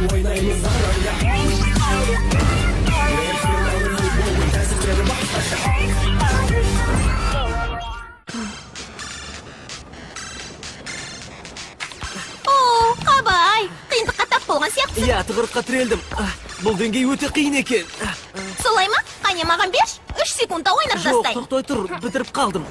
ойнаймыз арада. Қабай, қиындыққа тап болған сияқты. Иә, тығырыққа тірелдім. Бұл деңгей өте қиын екен. Солай ма? Қане маған берші, 3 секундта ойнап Жоқ, тастай. тоқтай тұр, бітіріп қалдым.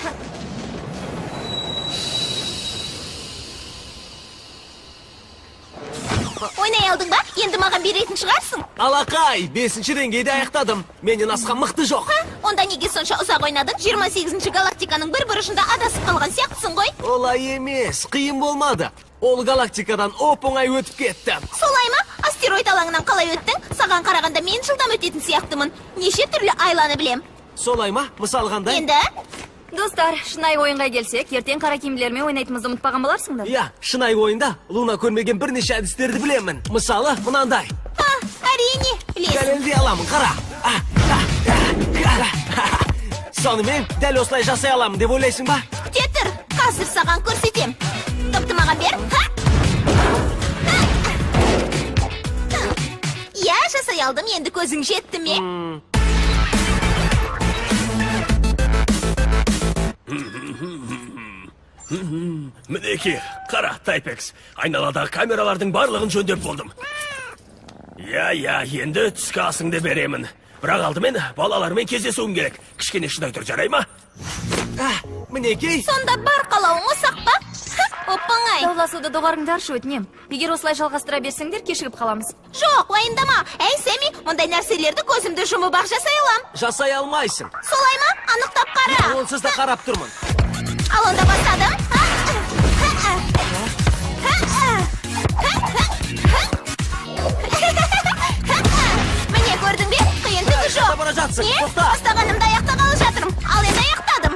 Ойнай алдың ба? Енді маған беретін шығарсың. Алақай, 5-ші деңгейде аяқтадым. Менен асқан мықты жоқ. Онда неге сонша ұзақ ойнадың? 28-ші галактиканың бір бұрышында адасып қалған сияқтысың ғой. Олай емес, қиын болмады. Ол галактикадан оп-оңай өтіп кетті. Солай ма? Астероид алаңынан қалай өттің? Саған қарағанда мен жылдам өтетін сияқтымын. Неше түрлі айланы білем. Солай ма? Мысал қандай? Енді? Достар, шынайы ойынға келсек, ертең қара киімдермен ойнайтынымызды ұмытпаған боларсыңдар. Иә, шынайы ойында Луна көрмеген бірнеше әдістерді білемін. Мысалы, мынандай. Әрине, білесің. Дәлелдей аламын, қара. Сонымен, дәл осылай жасай аламын деп ойлайсың ба? Күте тұр, қазір саған көрсетем. Топты маған бер. Иә, жасай алдым, енді көзің жетті ме? Мінеки, қара, Тайпекс. Айналадағы камералардың барлығын жөндеп болдым. Я, енді түскі асыңды беремін. Бірақ алдымен балалармен кездесуім керек. Кішкене шыдай тұр, жарай ма? Мінеки. Сонда бар қалауың осақ па? Оп-оңай. Дауласуды доғарыңдаршы өтінем. Егер осылай жалғастыра берсеңдер, кешігіп қаламыз. Жоқ, уайымдама. Әй, Сэмми, мұндай нәрселерді көзімді жұмып ақ жасай алам. Жасай алмайсың. Солай ма? Анықтап қара. Онсыз да қарап тұрмын. Ал онда бастадым. Міне көрдің бе? Қиын түгі жоқ. Бара жатсың, Не? тоқта. Бастағанымда аяқтағалы жатырмын. Ал енді аяқтадым.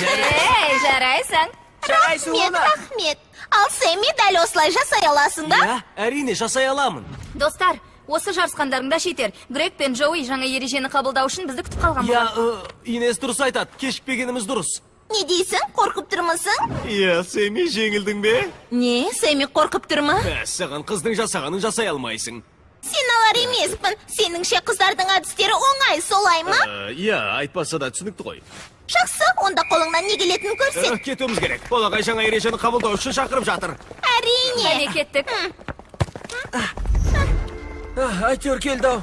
Ей, жарайсың. Жарайсың, Рахмет, Луна. рахмет. Ал Сэмми дәл осылай жасай аласың ба? Иә, әрине жасай аламын. Достар, осы жарысқандарыңда шетер. Грег пен Джоуи жаңа ережені қабылдау үшін бізді күтіп қалған Иә, болған. Инес дұрыс айтады, кешікпегеніміз дұрыс. Не дейсің? Қорқып тұрмысың? Иә, Сэмми жеңілдің бе? Не, Сэмми қорқып тұрма? Саған қыздың жасағанын жасай алмайсың. Сен алар емеспін. Сеніңше қыздардың әдістері оңай, солай ма? Иә, айтпаса да түсінікті ғой. Жақсы, онда қолыңнан не келетінін көрсет. Кетуіміз керек. Болағай жаңа ережені қабылдау үшін шақырып жатыр. Әрине. Әне кеттік. Әйтеуір келді-ау.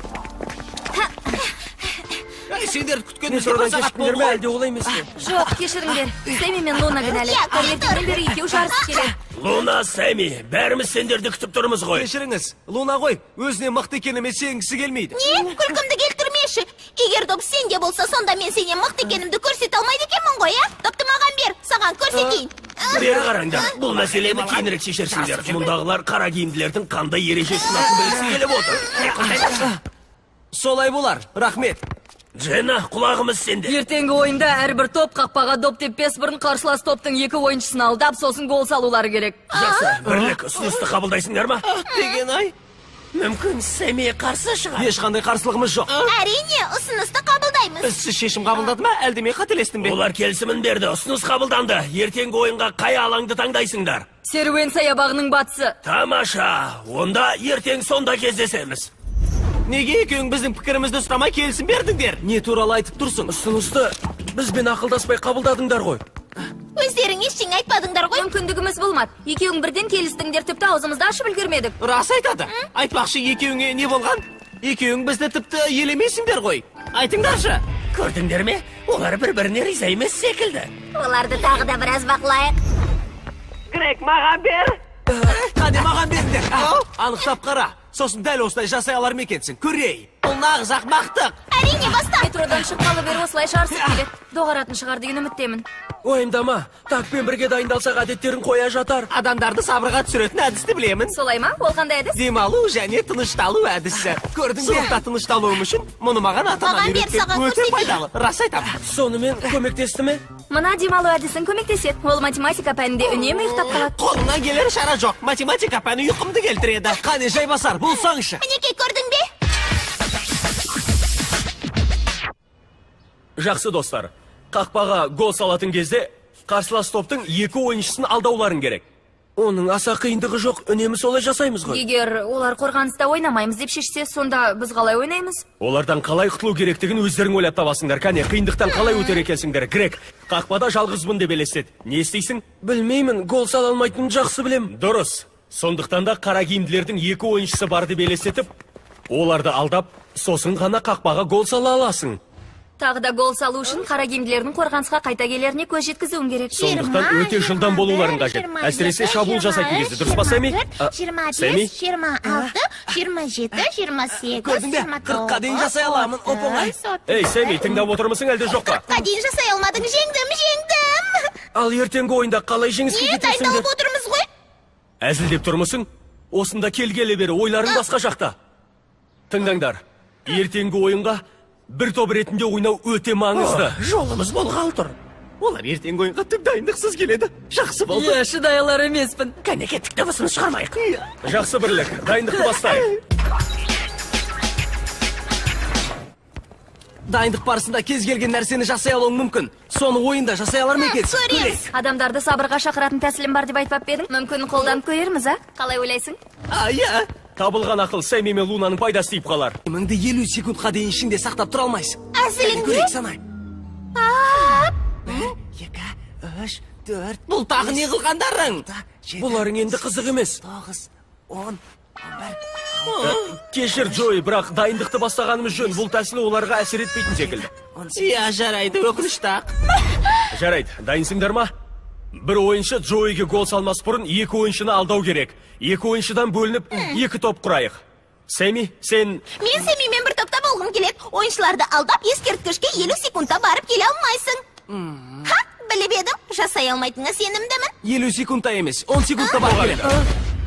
Сендерді күткенде бір сағат болды ғой. Әлде олай емес пе? Жоқ, кешіріңдер. Сэмми мен Луна кінәлі. Иә, Ертеңнен бері екеу жарысып келеді. Луна, Сэмми, бәріміз сендерді күтіп тұрмыз ғой. Кешіріңіз, Луна ғой, өзіне мықты екеніме сенгісі келмейді. Не? Күлкімді келтірмеші. Егер доп сенде болса, сонда мен сенен мықты екенімді көрсете алмайды екенмін ғой, а? Допты маған бер, саған көрсетейін. Бері қараңдар, бұл мәселені кейінірек шешерсіңдер. Мұндағылар қара киімділердің қандай ережесін атын білгісі келіп отыр. Солай болар, рахмет. Джена, құлағымыз сенде. Ертеңгі ойында әрбір топ қақпаға доп теппес бұрын қарсылас топтың 2 ойыншысын алдап, сосын гол салулары керек. Жақсы, бірлік ұсынысты қабылдайсыңдар ма? Деген ай. Мүмкін Сэмми қарсы шығар. Ешқандай қарсылығымыз жоқ. Әрине, ұсынысты қабылдаймыз. Сіз шешім қабылдады ма, әлде мен қателестім бе? Олар келісімін берді, ұсыныс қабылданды. Ертеңгі ойынға қай алаңды таңдайсыңдар? Серуен саябағының батысы. Тамаша, онда ертең сонда кездесеміз. Неге екеуің біздің пікірімізді сұрамай келісім бердіңдер? Не туралы айтып тұрсың? Ұсынысты бізбен ақылдаспай қабылдадыңдар ғой. Өздерің ештеңе айтпадыңдар ғой. Мүмкіндігіміз болмады. Екеуің бірден келістіңдер, тіпті аузымызды ашып үлгермедік. Рас айтады. Айтпақшы, екеуіңе не болған? Екеуің бізді тіпті елемейсіңдер ғой. Айтыңдаршы. Көрдіңдер ме? Олар бір-біріне риза емес секілді. Оларды тағы да біраз бақылайық. Грег, маған бер. Қане маған беріңдер. Анықтап қара. Сосын дәл осылай жасай алар ма екенсің? Көрей. Ол нағыз ақмақтық. Әрине, баста. Метродан шыққалы бері осылай жарысып келеді. Доғаратын шығар деген үміттемін. Ойымдама, такпен бірге дайындалсақ әдеттерін қоя жатар. Адамдарды сабырға түсіретін әдісті білемін. Солай ма? Ол қандай әдіс? Демалу және тынышталу әдісі. Көрдің бе? Сыныпта тынышталуым үшін мұны маған атаман Маған бер, үйреткен. саған Өте көрсетейін. пайдалы. Рас айтамын. Сонымен көмектесті ме? Мына демалу әдісін көмектеседі. Ол математика пәнінде үнемі ұйықтап қалады. Қолыңнан келер шара жоқ. Математика пәні ұйқымды келтіреді. Қане жайбасар, болсаңшы. Мінекей, көрдің бе? Жақсы достар, қақпаға гол салатын кезде қарсылас топтың 2 ойыншысын алдауларын керек. Оның аса қиындығы жоқ, үнемі солай жасаймыз ғой. Егер олар қорғаныста ойнамаймыз деп шешсе, сонда біз қалай ойнаймыз? Олардан қалай құтылу керектігін өздерің ойлап табасыңдар. Кәне, қиындықтан қалай өтер екенсіңдер. Грек, қақпада жалғызбын деп елестет. Не істейсің? Білмеймін, гол сала алмайтынын жақсы білем. Дұрыс. Сондықтан да қара киімділердің 2 ойыншысы бар деп елестетіп, оларды алдап, сосын ғана қақпаға гол сала аласың. Тағы да гол салу үшін қара киімділердің қорғанысқа қайта келеріне көз жеткізуің керек. Сондықтан өте жылдам болуларың қажет. Әсіресе шабуыл жасайтын кезде. Дұрыс па, Сәми? 25, Сәми? 26, 27, 28, Көрдің бе? 40-қа дейін жасай аламын, оп-оңай. Ей, Сәми, тыңдап отырмысың әлде жоқ па? 40-қа дейін жасай алмадың, жеңдім. Ал ертеңгі ойында қалай жеңіске Не кетесіңдер? дайындалып отырмыз ғой? Әзілдеп тұрмысың? Осында келгелі бері ойларың басқа жақта. Тыңдаңдар, ертеңгі ойынға бір топ ретінде ойнау өте маңызды. Жолымыз болғалы тұр. Олар ертең ойынға түк дайындықсыз келеді. Жақсы болды. Иә, шыдай алар емеспін. Кәне кеттік дыбысын шығармайық. Жақсы бірлік, дайындықты бастайық. Дайындық барысында кез келген нәрсені жасай алуың мүмкін. Соны ойында жасай алар ма екенсің? Көреміз. Адамдарды сабырға шақыратын тәсілім бар деп айтпап па едің? Мүмкін қолданып көрерміз, а? Қалай ойлайсың? Иә. Табылған ақыл Сәми мен Лунаның пайдасы тиіп қалар. Мыңды 50 секундқа дейін ішінде сақтап тұра алмайсың. Әзіліңде? Көрейік санай. 1, 2, 3, 4. Бұл тағы не қылғандарың? Бұларың енді қызық емес. 9, 10, 11. Кешір, Джой, бірақ дайындықты бастағанымыз жөн. Бұл тәсілі оларға әсер етпейтін секілді. Иә, жарайды, өкінішті ақ. Жарайды, дайынсыңдар ма? Бір ойыншы Джойге гол салмас бұрын 2 ойыншыны алдау керек. 2 ойыншыдан бөлініп 2 топ құрайық. Сәми, сен... Мен Сәмимен бір топта болғым келеді. Ойыншыларды алдап, ескерткішке 50 секундта барып келе алмайсың. Ха, біліп едім, жасай алмайтынға сенімдімін. 50 секундта емес, 10 секундта бар келеді.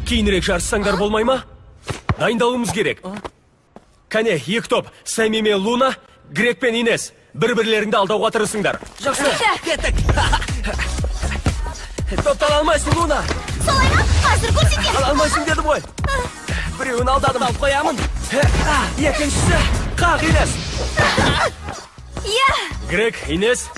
Кейінірек жарыссаңдар болмай ма? Дайындалуымыз керек. Кәне, 2 топ, Сәми мен Луна, Грек пен Инес. Бір-бірлеріңді алдауға тырысыңдар. Жақсы, кеттік. Топтала алмайсың, Луна. Солай ма? Қазір көрсетем. Ала алмайсың деді ғой. Біреуін алдадым. Алып қоямын. Екіншісі, қақ Инес. Иә! Грек, Инес,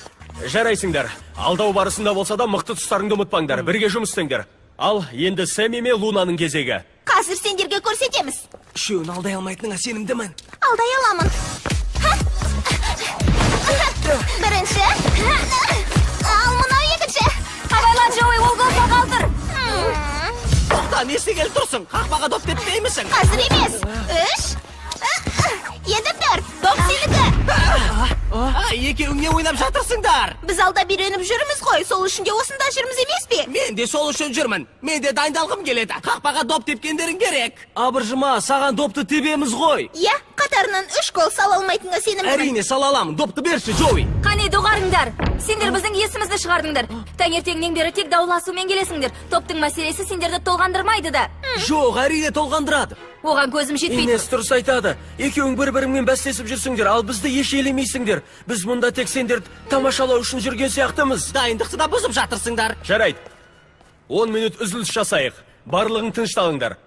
жарайсыңдар. Алдау барысында болса да мықты тұстарыңды ұмытпаңдар. Бірге жұмыс істеңдер. Ал енді Сәми мен Лунаның кезегі. Қазір сендерге көрсетеміз. Үшеуін алдай алмайтыныңа сенімдімін. Алдай аламын. Бірінші. Ал мынау екінші. Абайлан, Джоуи, ол гол салғалы тұр. Тоқта, не істегелі тұрсың? Қақпаға доп теппеймісің? Қазір емес. 3. Енді 4. Доп сенікі. Екеуің не ойнап жатырсыңдар? Біз алда үйреніп жүрміз ғой. Сол үшін де осында жүрміз емес пе? Мен де сол үшін жүрмін. Мен де дайындалғым келеді. Қақпаға доп тепкендерің керек. Абыржыма, саған допты тебеміз ғой. Иә, қатарынан 3 гол сала алмайтынға сенімдімін. Әрине сала аламын. Допты берші, Джоуи. Қане, доғарыңдар. Сендер біздің есімізді шығардыңдар. Таңертеңнен бері тек дауласумен келесіңдер. Топтың мәселесі сендерді толғандырмайды да. Жоқ, әрине толғандырады. Оған көзім жетпейді. Инес дұрыс айтады. Екеуің бір-біріңмен бәстесіп жүрсіңдер, ал бізді еш елемейсіңдер. Біз мұнда тек сендерді тамашалау үшін жүрген сияқтымыз. Дайындықты да бұзып жатырсыңдар. Жарайды. 10 минут үзіліс жасайық. Барлығын тынышталыңдар.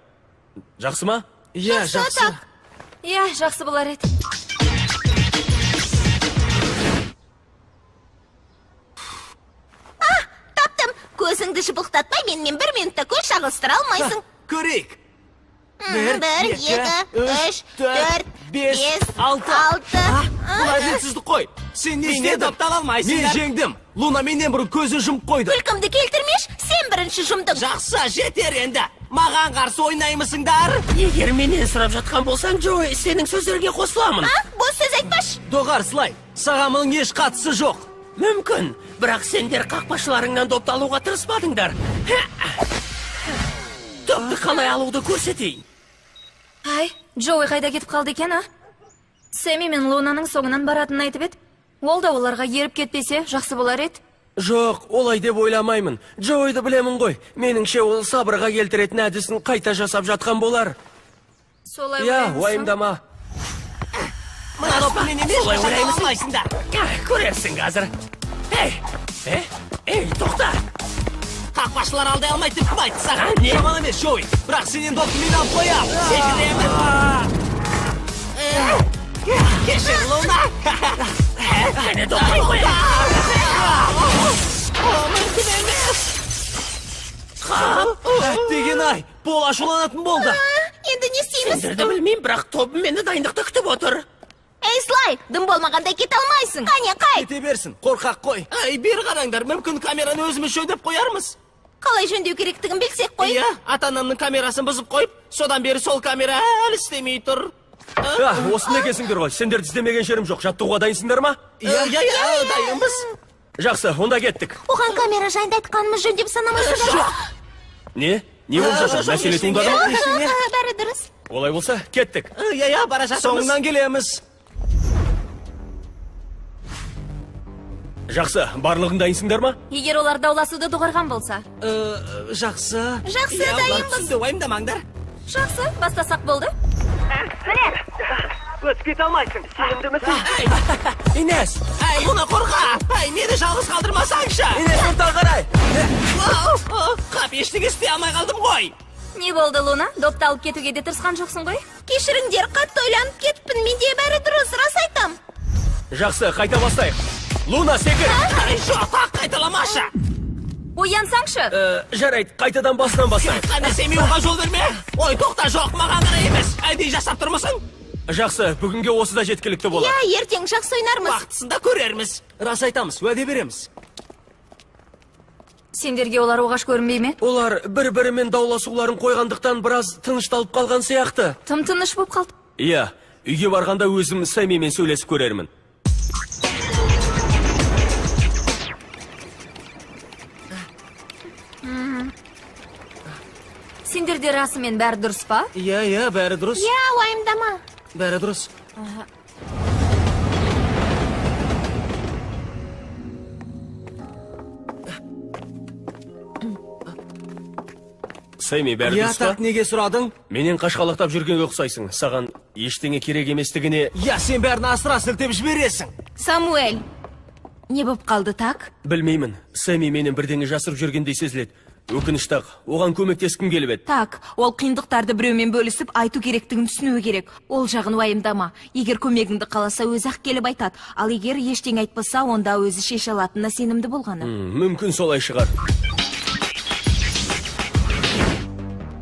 Жақсы ма? Иә, жақсы. Иә, жақсы болар еді. Таптым. Көзіңді жыбылықтатпай менімен 1 минутта көз шағылыстыра алмайсың. Көрейік. 1, 2, 3, 4, 5, 6. Бұл әділетсіздік қой. Сен не істедің? Доптала алмайсыңдар. Мен жеңдім. Луна менен бұрын көзін жұмып қойды. Күлкімді келтірмеш, сен бірінші жұмдың. Жақсы, жетер енді. Маған қарсы ойнаймысыңдар? Егер менен сұрап жатқан болсаң, Джой, сенің сөздерге қосыламын. Бос сөз айтпаш. Доғар, Слай. Саған мұның еш қатысы жоқ. Мүмкін, бірақ сендер қақпашыларыңнан допты алуға тырыспадыңдар. Допты қалай алуды көрсетейін. Ай, Джоуи қайда кетіп қалды екен, а? Сәми мен Лунаның соңынан баратынын айтып еді. Ол да оларға еріп кетпесе, жақсы болар еді. Жоқ, олай деп ойламаймын. Джойды білемін ғой. Меніңше ол сабырға келтіретін әдісін қайта жасап жатқан болар. Солай Иә, ойлаймысың? уайымдама. Мына допты менен еш қашан алмайсыңдар. Көрерсің қазір. Ей, тоқта. Қақпашылар алдай алмайды деп кім айтты саған? Жаман емес, Джоуи. Бірақ сенен допты мен алып қоям. Секіремін. Кешір, Луна. Кәне допты қоям. Мүмкін емес. Деген-ай, Пол ашуланатын болды. Енді не істейміз? Сендерді білмеймін, бірақ тобым мені дайындықта күтіп отыр. Ей, Слай, дым болмағанда кете алмайсың. Қане, қайт. Кете берсін, қорқақ қой. Ай, бер қараңдар, мүмкін камераны өзіміз жөндеп қоярмыз. Қалай жөндеу керектігін білсек қой. Иә, ата-анамның камерасын бұзып қойып, содан бері сол камера әлі істемей тұр. Осында екенсіңдер ғой, сендерді іздемеген жерім жоқ, жаттығуға дайынсыңдар ма? Иә, дайынбыз. Жақсы, онда кеттік. Оған камера жайында айтқанымыз жөн деп санамайсың ба? Не болып жатыр? Мәселе туындады ма? Бәрі дұрыс. Олай болса, кеттік. Иә, бара жатырмыз. Соңынан келеміз. Жақсы, барлығың дайынсыңдар ма? Егер олар дауласуды доғарған болса. Жақсы. Жақсы, Иә, олар дайынбыз. түсінді, уайымдамаңдар. Жақсы, бастасақ болды. Өтіп кете алмайсың, сенімді мүсін? Инес, мұны қорға. Мені жалғыз қалдырмасаңшы. Инес, ортаға қарай. Қап, ештеңе істей алмай қалдым ғой. Не болды, Луна? Допты алып кетуге де тырысқан жоқсың ғой? Кешіріңдер, қатты ойланып кетіппін. Менде бәрі дұрыс, рас айтам. Жақсы, қайта бастайық. Луна, секір. Жоқ, қайталамашы. Оянсаңшы. Жарайды, қайтадан бастан бастайық. Қане семей оған жол берме. Ой, тоқта, жоқ, маған ғана емес. Әдей жасап тұрмысың? Жақсы, бүгінге осы да жеткілікті болады. Иә, ертең жақсы ойнармыз. Вақтысында көрерміз. Рас айтамыз, уәде береміз. Сендерге олар оғаш көрінбей ме? Олар бір-бірімен дауласуларын қойғандықтан біраз тынышталып қалған сияқты. Тым тыныш болып қалды. Иә, үйге барғанда өзім Сэмимен сөйлесіп көрермін. Сендерде расымен бәрі дұрыс па? Иә, бәрі дұрыс. Иә, уайымдама. Бәрі дұрыс. Сэми, бәрі Иә, дұрыс па? так, неге сұрадың? Менен қашқалақтап жүргенге ұқсайсың. Саған ештеңе керек еместігіне... Иә, сен бәрін асыра сілтеп жібересің. Самуэль, не болып қалды так? Білмеймін. Сэми менен бірдеңе жасырып жүргендей сезіледі. Өкінішті ақ, оған көмектескім келіп еді. Так, ол қиындықтарды біреумен бөлісіп айту керектігін түсінуі керек. Ол жағын уайымдама. Егер көмегіңді қаласа өзі ақ келіп айтады. Ал егер ештеңе айтпаса, онда өзі шеше алатынына сенімді болғаны. Мүмкін солай шығар.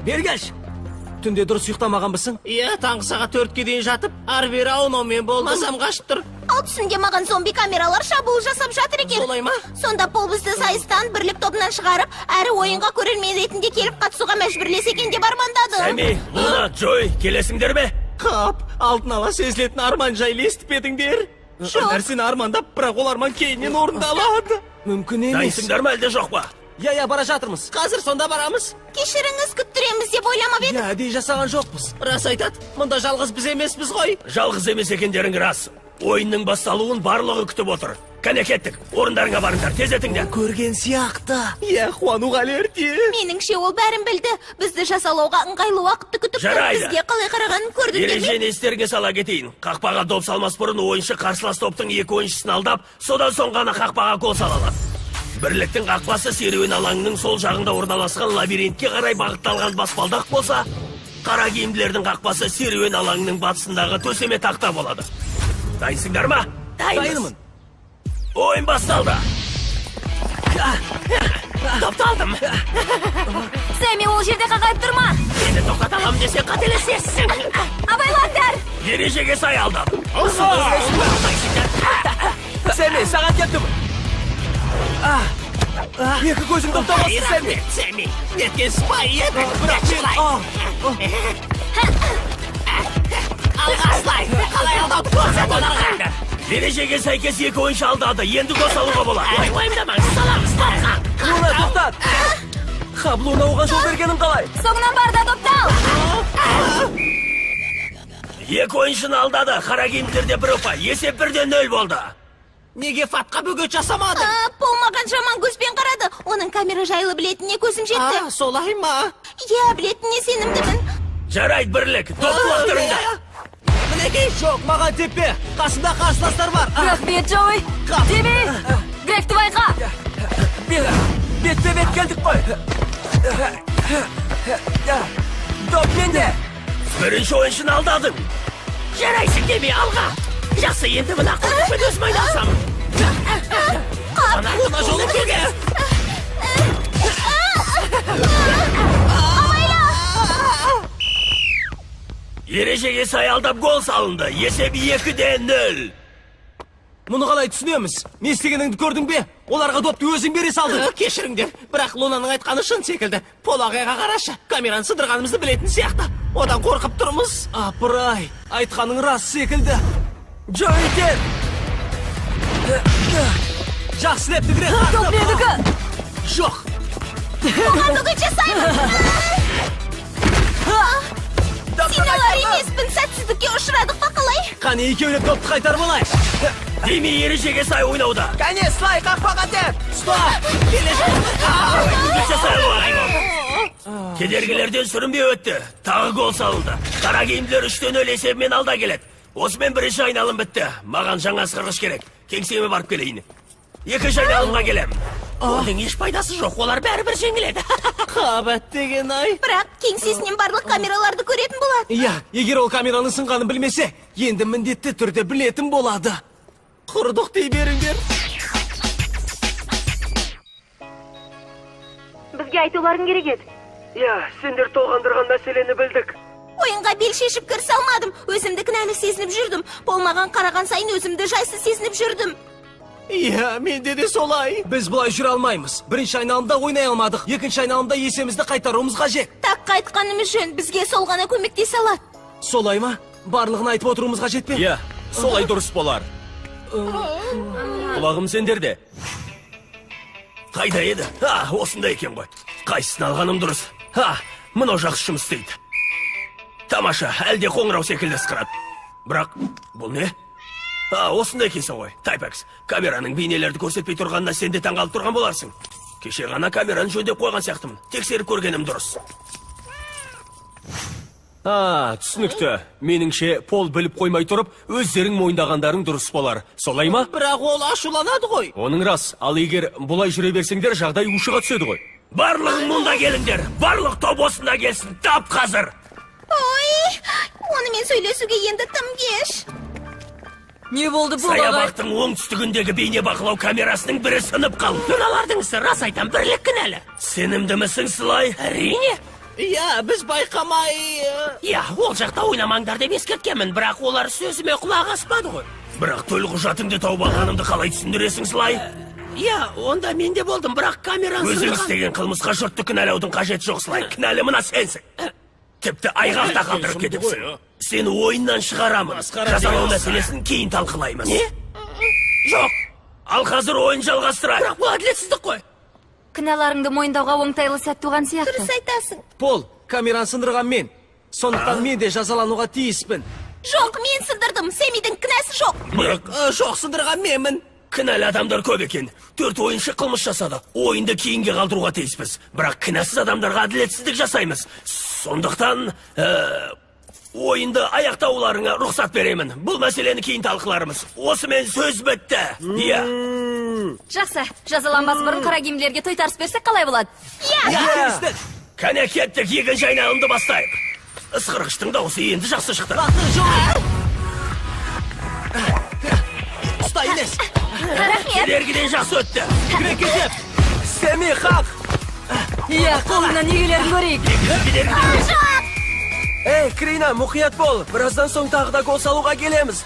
Бергеш, түнде дұрыс ұйықтамағанбысың? Иә, таңғы сағат 4-ке дейін жатып, ары-бері ауынаумен болды. Масам қашып тұр. Ал түсінде маған зомби камералар шабуыл жасап жатыр екен. Солай ма? Сонда Пол бізді сайыстан бірлік тобынан шығарып, әрі ойынға көрермен ретінде келіп қатысуға мәжбүрлесе екен деп армандады. Сэми, Луна, Джой, келесіңдер ме? Қап, алдын ала сезілетін арман жайлы естіп едіңдер? Жоқ. Нәрсені армандап, бірақ ол арман кейіннен орындалады. Мүмкін емес. Дайынсыңдар ма әлде жоқ па? Иә, бара жатырмыз. Қазір сонда барамыз. Кешіріңіз, күттіреміз деп ойламап едік. Иә, әдей жасаған жоқпыз. Рас айтады, мұнда жалғыз біз емеспіз ғой. Жалғыз емес екендерің рас. Ойынның басталуын барлығы күтіп отыр. Кәне кеттік, орындарыңа барыңдар, тез етіңдер. Көрген сияқты. Иә, қуануға ерте. Меніңше ол бәрін білді. Бізді жасалауға ыңғайлы уақытты күтіп тұр. Жарайды. Бізге қалай қарағанын көрдіңдер ме? Ережені естеріңе сала кетейін. Қақпаға доп салмас бұрын ойыншы қарсылас топтың екі ойыншысын алдап, содан соң ғана қақпаға гол сала алады. Бірліктің қақпасы серуен алаңының сол жағында орналасқан лабиринтке қарай бағытталған баспалдақ болса, қара киімділердің қақпасы серуен алаңының батысындағы төсеме тақта болады. Дайынсыңдар ма? Дайынмын. Ойын басталды. Топты алдым. Сэми, ол жерде қақайып тұрма. Енді тоқтата аламын десең қателесесің. Абайлаңдар. Ережеге сай алдым. Сәме, саған кеттім. Екі көзің топтамасы, Сәме. Сэми, неткен спай еді. Алғаслай, қалай алдауды көрсет оларға. Ережеге сәйкес екі ойыншы алдады. Енді гол салуға болады. Уайымдамаңыз, саламыз, топқа. Луна, тоқтат. Қап, Луна оған жол бергенін қалай? Соңынан бар да допты ал. Екі ойыншыны алдады. Қара киімдерде бір ұпай. Есеп 1-0 болды. Неге Фатқа бөгет жасамады? Пол маған жаман көзбен қарады. Оның камера жайлы білетініне көзім жетті. Солай ма? Иә, білетініне сенімдімін. Жарайды, бірлік. Допты уақтырыңда. Мінекей, жоқ, маған теппе. Қасында қарсыластар бар. Рахмет, Джой. Тиби, Гректі байқа. Бетпе-бет келдік қой. Доп менде. Бірінші ойыншыны алдадың. Жарайсың деме, алға. Жақсы, енді мына құлықпен өзім айналсам. Ана жолы көге. Ережеге сай алдап гол салынды. Есебі 2-0. Мұны қалай түсінеміз? Не істегеніңді көрдің бе? Оларға допты өзің бере салдың. Кешіріңдер, бірақ Лунаның айтқаны шын секілді. Пол ағайға қарашы, камераны сыдырғанымызды білетін сияқты. Одан қорқып тұрмыз. Апырай, айтқаның рас секілді. Джойтер! Жақсы лепті грек. Топ менікі. Жоқ. Оған бүгін жасаймын. Сен олар емеспін, сәтсіздікке ұшырадық па қалай? Қане екеулеп допты қайтар болайық. Дейме ережеге сай ойнауда. Кәне, слай, қақпаға теп. Стоп! Келе Кедергілерден сүрінбей өтті. Тағы гол салынды. Қара киімділер 3-0 есебімен алда келеді. Осымен бірінші айналым бітті. Маған жаңа сырғыш керек. Кеңсеме барып келейін. Екінші айналымға келем. Оның еш пайдасы жоқ, олар бәрібір жеңіледі. Қабат деген ай. Бірақ кеңсесінен барлық камераларды көретін болады. Иә, егер ол камераның сынғанын білмесе, енді міндетті түрде білетін болады. Құрдық дей беріңдер. Бізге айтуларың керек еді. Иә, сендер толғандырған мәселені білдік. Ойынға бел шешіп кірісе алмадым. Өзімді кінәлі сезініп жүрдім. Болмаған қараған сайын өзімді жайсыз сезініп жүрдім. Иә, менде де солай. Біз бұлай жүре алмаймыз. Бірінші айналымда ойнай алмадық. Екінші айналымда есемізді қайтаруымыз қажет. Так қайтқанымыз жөн, бізге сол ғана көмектесе алады. Солай ма? Барлығын айтып отыруымыз қажет пе? Иә, солай дұрыс болар. Құлағым сендерде. Қайда еді? Осында екен ғой. Қайсысын алғаным дұрыс. Мынау жақсы жұмыс істейді. Тамаша, әлде қоңырау секілді ысқырады. Бірақ, бұл не? Осында екенсің ғой. Тайпекс, камераның бейнелерді көрсетпей тұрғанына сен де таңғалып тұрған боларсың. Кеше ғана камераны жөндеп қойған сияқтымын. Тексеріп көргенім дұрыс. Түсінікті. Меніңше, Пол біліп қоймай тұрып, өздерің мойындағандарың дұрыс болар. Солай ма? Бірақ ол ашуланады ғой. Оның рас, ал егер бұлай жүре берсеңдер, жағдай ушыға түседі ғой. Барлығың мұнда келіңдер. Барлық топ осында келсін. Тап қазір. Ой, онымен сөйлесуге енді тым кеш. Не болды бұл ағай? Саябақтың оңтүстігіндегі бейне бақылау камерасының бірі сынып қалды. Мыналардың ісі рас айтам, бірлік кінәлі. Сенімдімісің, Слай? Әрине. Иә, біз байқамай... Иә, ол жақта ойнамаңдар деп ескерткенмін, бірақ олар сөзіме құлақ аспады ғой. Бірақ төл құжатыңды тауып алғанымды қалай түсіндіресің, Слай? Иә, онда мен де болдым, бірақ камераны өзің істеген қылмысқа жұртты кінәлаудың қажеті жоқ, Слай. Кінәлі мына сенсің. Тіпті айғақта қалдырып кетіпсің. Сені ойыннан шығарамын. Жазалау мәселесін кейін талқылаймыз. Не? Жоқ. Ал қазір ойын жалғастырайық. Бірақ бұл әділетсіздік қой. Кінәларыңды мойындауға оңтайлы сәт туған сияқты. Дұрыс айтасың. Пол, камераны сындырған мен. Сондықтан мен де жазалануға тиіспін. Жоқ, мен сындырдым. Сэмидің кінәсі жоқ. Жоқ, сындырған менмін. Кінәлі адамдар көп екен. 4 ойыншы қылмыс жасады. Ойынды кейінге қалдыруға тиіспіз. Бірақ кінәсіз адамдарға әділетсіздік жасаймыз. Сондықтан, ойынды аяқтауларыңа рұқсат беремін. Бұл мәселені кейін талқыларымыз. Осымен сөз бітті. Иә. Жақсы, жазаланбас бұрын қара киімділерге тойтарыс берсек қалай болады? Иә. Кәне кеттік, екінші айналымды бастайық. Ысқырғыштың дауысы енді жақсы шықты. Ұста, Инес. Рахмет. Кедергіден жақсы өтті. Грек кетеп. Сәме қақ. Иә, қолынан егелерін көрейік. Эй, Крина, мұқият бол. Біраздан соң тағы да гол салуға келеміз.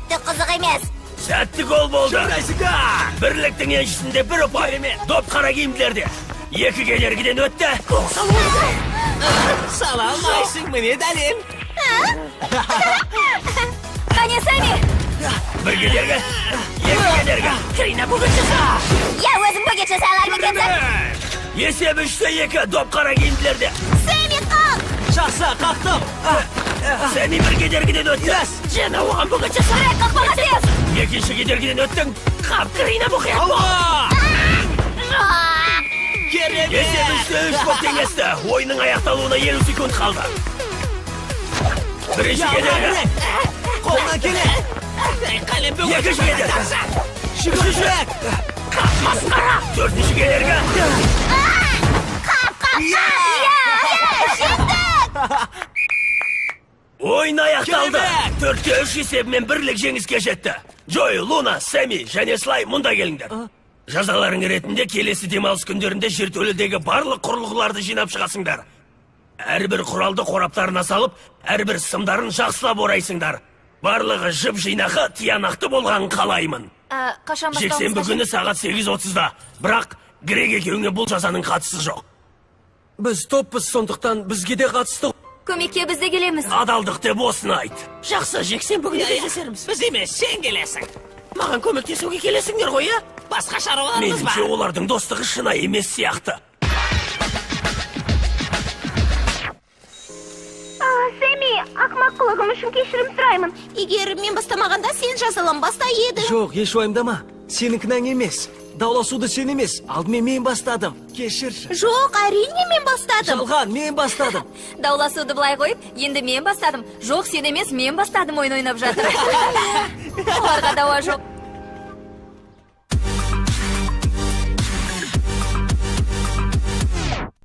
Түк қызық емес. Сәтті гол болды. Жарайсыңда. Бірліктің еншісінде бір ұпай. Доп қара киімділерде. 2 кедергіден өтті. Гол салу. Сала алмайсың, міне дәлел. Қане, Сәми! Бір кедергі. 2 кедергі. Крина бүгін жаса. Я өзім бөгет жасайлар мекенсің. Есеп 3-2, доп қара киімділерде. Сэмми қақ. Жақсы, қақтым. Сәми бір кедергіден өтті. Жена оған бүгін жаса. Қақпаға тез. Екінші кедергіден өттің. Қап, Крина мұқият бол. Есеп 3-3 боп теңесті. Ойынның аяқталуына 50 секунд қалды. Бірінші кедергі. Қолынан келе. Екінші кедергі. Шүкіршек. Қап, масқара. 4-ші кедергі. Ойын аяқталды. 4-3 есебімен бірлік жеңіске жетті. Джой, Луна, Сэмми және Слай мұнда келіңдер. Жазаларың ретінде келесі демалыс күндерінде жертөледегі барлық құрылғыларды жинап шығасыңдар. Әрбір құралды қораптарына салып, әрбір сымдарын жақсылап орайсыңдар. Барлығы жып-жинақы, тиянақты болғанын қалаймын. Қашан бастауымыз Жексенбі қажет? күні сағат 8:30-да. Бірақ Грег екеуіңе бұл жазаның қатысы жоқ. Біз топпыз, сондықтан бізге де қатысты. Көмекке біз де келеміз. Адалдық деп осыны айт. Жақсы, жексенбі күні кездесерміз. Біз емес, сен келесің. Маған көмектесуге келесіңдер ғой, а? Басқа шаруаларымыз Меніңше бар. олардың достығы шынайы емес сияқты. Сэмми, ақымақ үшін кешірім сұраймын. Егер мен бастамағанда сен жазаланбас та едің. Жоқ, еш уайымдама. Сенің кінәң емес. Дауласуды сен емес, алдымен мен бастадым. Кешірші. Жоқ, әрине мен бастадым. Жалған, мен бастадым. Дауласуды былай қойып, енді мен бастадым. Жоқ, сен емес, мен бастадым ойын ойнап жатыр. Оларға дауа жоқ.